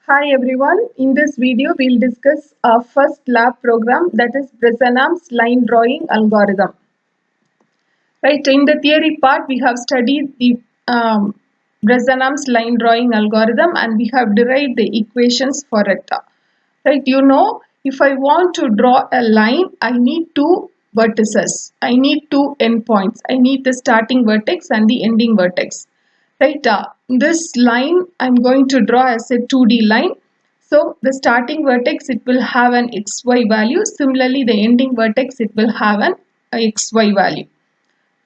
Hi everyone, in this video we'll discuss our first lab program, that is Bresenham's line drawing algorithm. Right, in the theory part we have studied the Bresenham's line drawing algorithm and we have derived the equations for it. Right, if I want to draw a line, I need two vertices, I need two endpoints, I need the starting vertex and the ending vertex. Right, this line I'm going to draw as a 2D line. So the starting vertex, it will have an xy value. Similarly, the ending vertex, it will have an xy value.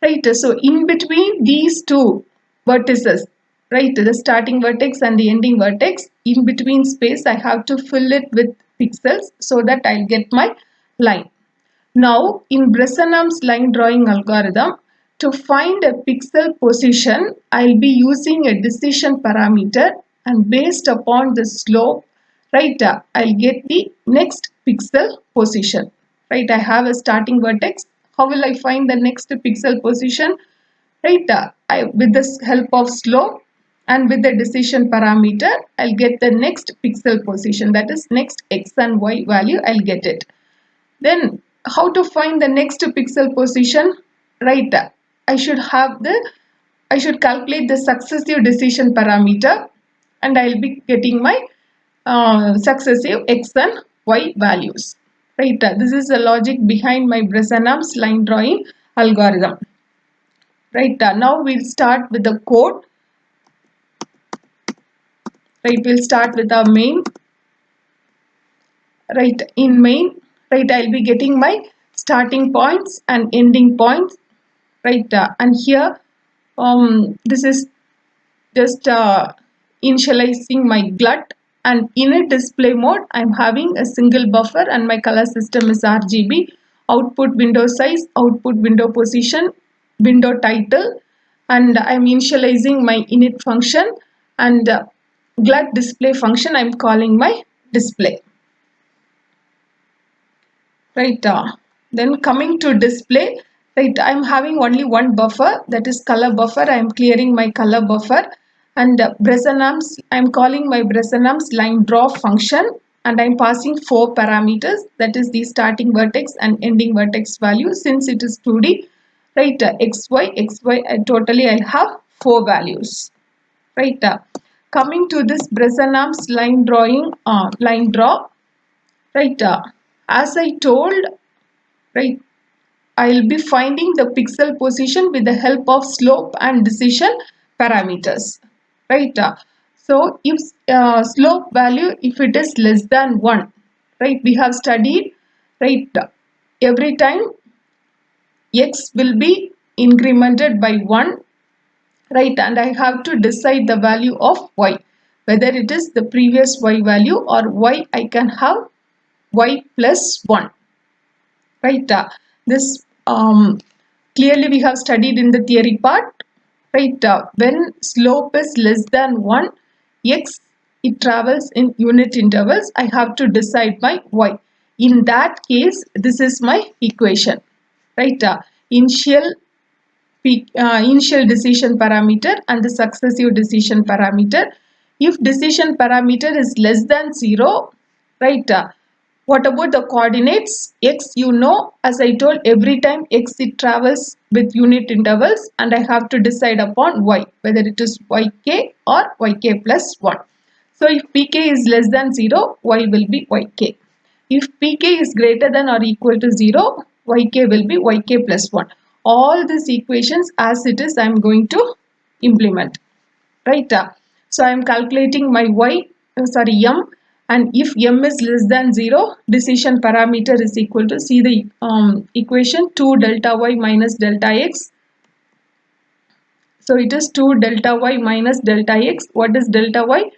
Right, so in between these two vertices, right, the starting vertex and the ending vertex, in between space, I have to fill it with pixels so that I'll get my line. Now, in Bresenham's line drawing algorithm, to find a pixel position, I'll be using a decision parameter, and based upon the slope, right, I'll get the next pixel position. Right, I have a starting vertex. How will I find the next pixel position? Right, with the help of slope and with the decision parameter, I'll get the next pixel position, that is next x and y value, I'll get it. Then how to find the next pixel position? Right, I should calculate the successive decision parameter and I'll be getting my successive x and y values. Right, this is the logic behind my Bresenham's line drawing algorithm. Right, now we'll start with the code. Right, we'll start with our main. Right, in main, right, I'll be getting my starting points and ending points. Right, and here this is just initializing my glut, and in a display mode I'm having a single buffer and my color system is RGB. Output window size, output window position, window title, and I'm initializing my init function, and glut display function I'm calling my display. Right, then coming to display, right, I'm having only one buffer, that is color buffer. I'm clearing my color buffer, and I'm calling my Bresenham's line draw function, and I'm passing four parameters, that is the starting vertex and ending vertex value. Since it is 2D, right, xy, totally I'll have four values. Right, coming to this Bresenham's line draw. Right, as I told, right, I'll be finding the pixel position with the help of slope and decision parameters. Right, so if slope value, if it is less than 1, right, we have studied, right, every time x will be incremented by 1, right, and I have to decide the value of y, whether it is the previous y value or y I can have y plus 1. Right, this clearly we have studied in the theory part. Right, when slope is less than 1, x, it travels in unit intervals, I have to decide my y. In that case, this is my equation. Right, initial decision parameter and the successive decision parameter. If decision parameter is less than 0, right, what about the coordinates? X, as I told, every time x it travels with unit intervals, and I have to decide upon y, whether it is yk or yk plus 1. So if pk is less than 0, y will be yk. If pk is greater than or equal to 0, yk will be yk plus 1. All these equations as it is I am going to implement. Right, so I am calculating my m, and if m is less than 0, decision parameter is equal to, see the equation, 2 delta y minus delta x. So it is 2 delta y minus delta x. What is delta y?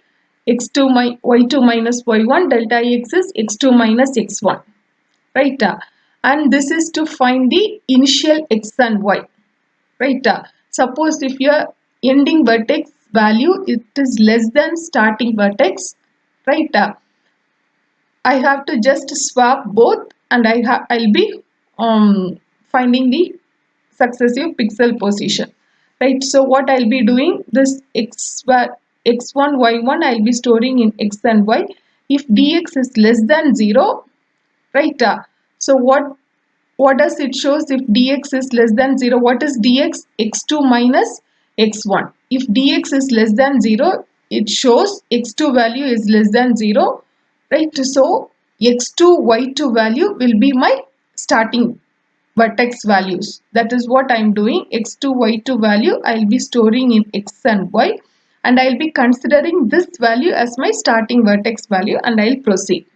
X2 y2 minus y1. Delta x is x2 minus x1. Right, and this is to find the initial x and y. Right, suppose if your ending vertex value it is less than starting vertex, right, I have to just swap both, and I'll be finding the successive pixel position. Right, so what I'll be doing, this x1, y1 I'll be storing in x and y. If dx is less than 0, right? So what does it shows if dx is less than 0? What is dx? x2 minus x1. If dx is less than 0, it shows x2 value is less than 0, right? So x2, y2 value will be my starting vertex values. That is what I am doing. X2, y2 value I will be storing in x and y, and I will be considering this value as my starting vertex value, and I will proceed.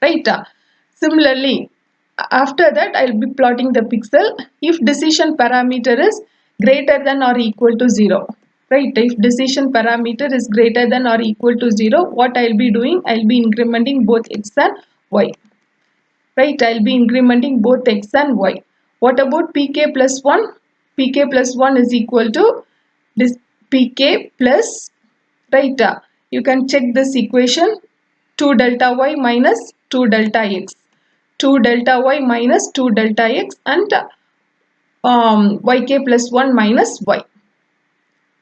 Right? Similarly, after that I will be plotting the pixel if decision parameter is greater than or equal to 0. Right? If decision parameter is greater than or equal to 0, what I will be doing? I will be incrementing both x and y. Right? I will be incrementing both x and y. What about pk plus 1? Pk plus 1 is equal to this pk plus, right? You can check this equation, 2 delta y minus 2 delta x. 2 delta y minus 2 delta x, and yk plus 1 minus y.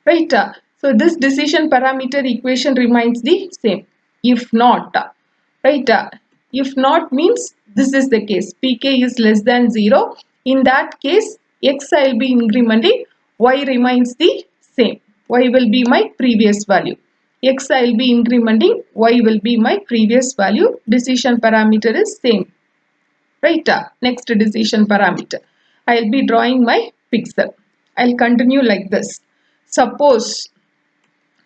Right? So this decision parameter equation remains the same. If not, right? If not means this is the case. Pk is less than 0. In that case, x I will be incrementing, y remains the same. Y will be my previous value. X I will be incrementing, y will be my previous value. Decision parameter is same. Right? Next decision parameter. I will be drawing my pixel. I will continue like this. Suppose,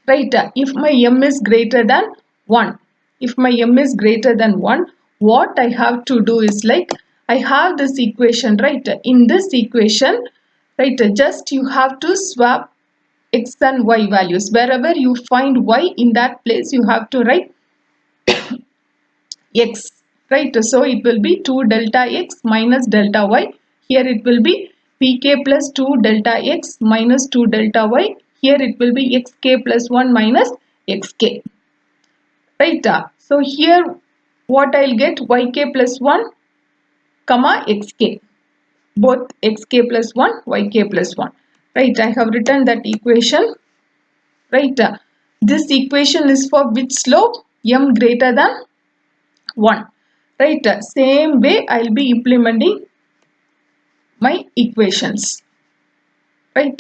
right, if my m is greater than 1, if my m is greater than 1, what I have to do is like, I have this equation, right? In this equation, right, just you have to swap x and y values. Wherever you find y, in that place you have to write x, right? So it will be 2 delta x minus delta y. Here it will be pk plus 2 delta x minus 2 delta y. Here it will be xk plus 1 minus xk, right? So here what I'll get, yk plus 1 comma xk, both xk plus 1, yk plus 1, right? I have written that equation, right? This equation is for which slope? M greater than 1, right? Same way I'll be implementing my equations, right?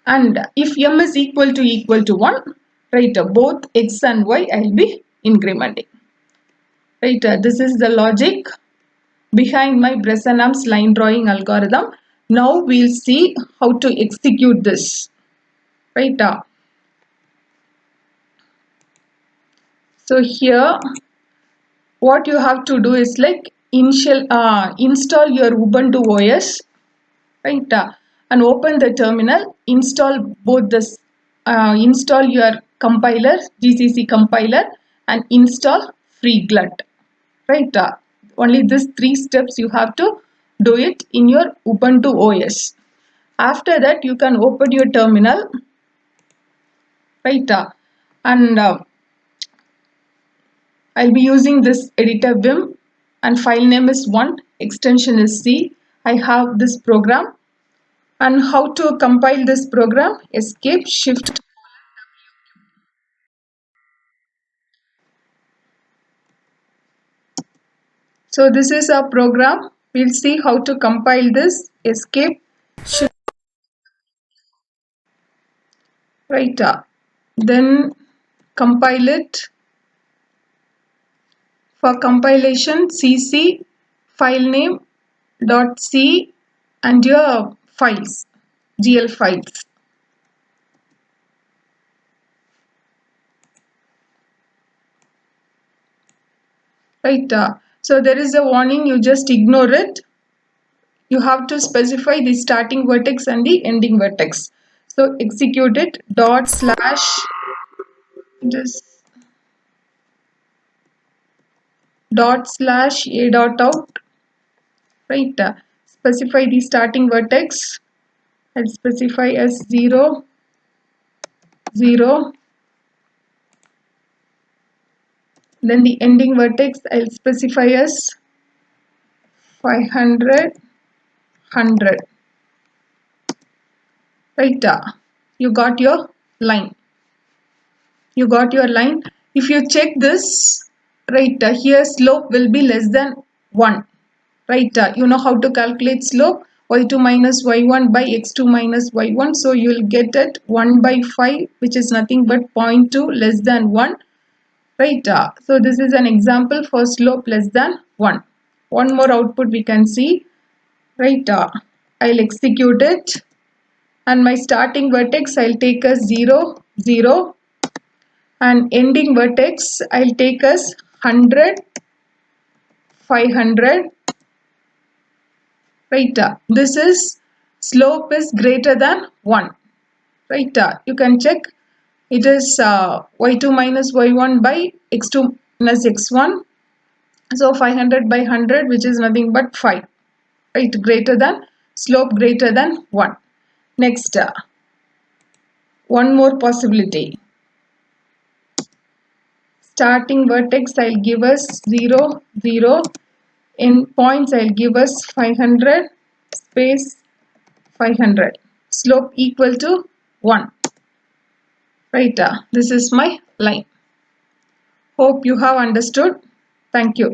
And if m is equal to 1, right, both x and y I'll be incrementing, right? This is the logic behind my Bresenham's line drawing algorithm. Now we'll see how to execute this, right? So here what you have to do is like install your Ubuntu OS, right? And open the terminal, install both this, install your compiler, GCC compiler, and install FreeGlut, right? Only these 3 steps you have to do it in your Ubuntu OS. After that you can open your terminal, right? And I'll be using this editor Vim, and file name is 1, extension is C. I have this program. And how to compile this program? Escape Shift. So this is our program. We'll see how to compile this. Escape Shift. Right. Then compile it. For compilation, cc file name .c and your files, GL files. Right. So there is a warning, you just ignore it. You have to specify the starting vertex and the ending vertex. So execute it, dot slash this dot slash a dot out, right? Specify the starting vertex. I'll specify as 0 0. Then the ending vertex I'll specify as 500 100, right? You got your line. You got your line. If you check this, right, here slope will be less than 1, right? You know how to calculate slope, y2 minus y1 by x2 minus y1, so you will get it 1 by 5, which is nothing but 0.2 less than 1, right? So this is an example for slope less than 1. One more output we can see, right? I'll execute it, and my starting vertex I'll take as 0, 0, and ending vertex I'll take as 100, 500, right? This is slope is greater than 1, right? You can check it is y2 minus y1 by x2 minus x1, so 500 by 100, which is nothing but 5, right? Greater than, slope greater than 1. Next, one more possibility. Starting vertex I'll give us 0, 0. In points I'll give us 500, space 500. Slope equal to 1. Right, this is my line. Hope you have understood. Thank you.